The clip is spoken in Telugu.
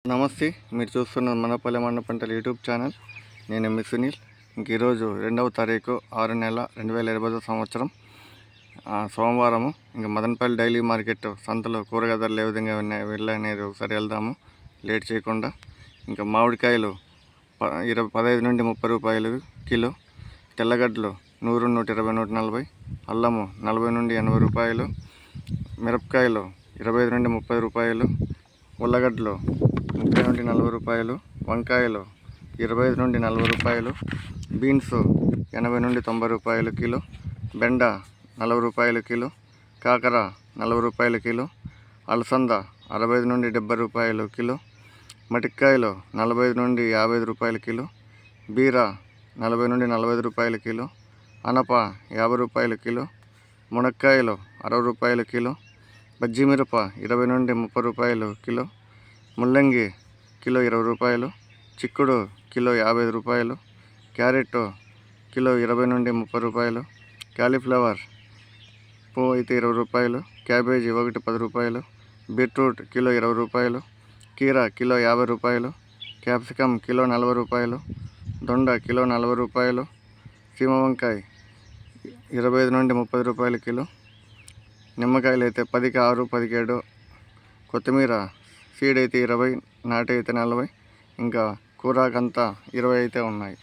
నమస్తే, మీరు చూస్తున్న మనపల్లె మండ పంటల యూట్యూబ్ ఛానల్. నేను మీ సునీల్. ఈరోజు 2వ తారీఖు 6వ నెల 2020 సంవత్సరం సోమవారము. మదనపల్లి డైలీ మార్కెట్ సంతలో కూరగాయల ధరలు ఏ విధంగా వెళ్ళనేది ఒకసారి వెళ్దాము లేట్ చేయకుండా. మామిడికాయలు 15 నుండి 30 రూపాయలు కిలో, తెల్లగడ్డలు 100, 120, 140, అల్లము 40 నుండి 80 రూపాయలు, మిరపకాయలు 25 నుండి 30 రూపాయలు, ఉల్లగడ్డలు 30 నుండి 40 రూపాయలు, వంకాయలు 25 నుండి 40 రూపాయలు, బీన్స్ 80 నుండి 90 రూపాయలు కిలో, బెండ 40 రూపాయలు కిలో, కాకర 40 రూపాయలు కిలో, అలసంద 65 నుండి 70 రూపాయలు కిలో, మటికాయలు 45 నుండి 55 రూపాయలు కిలో, బీర 40 నుండి 45 రూపాయలు కిలో, అనప 50 రూపాయలు కిలో, మునక్కాయలు 60 రూపాయలు కిలో, బజ్జిమిరప 20 నుండి 30 రూపాయలు కిలో, ముల్లంగి కిలో 20 రూపాయలు, చిక్కుడు కిలో 55 రూపాయలు, క్యారెట్ కిలో 20 నుండి 30 రూపాయలు, కాలీఫ్లవర్ పువ్వు అయితే 20 రూపాయలు, క్యాబేజీ ఒకటి 10 రూపాయలు, బీట్రూట్ కిలో 20 రూపాయలు, కీర కిలో 50 రూపాయలు, క్యాప్సికమ్ కిలో 40 రూపాయలు, దొండ కిలో 40 రూపాయలు, సీమ వంకాయ 25 నుండి 30 రూపాయలు కిలో, నిమ్మకాయలు అయితే 10కి 6, 17, కొత్తిమీర సీడ్ అయితే 20, నాటి అయితే 40, కూరాకంతా 20 అయితే ఉన్నాయి.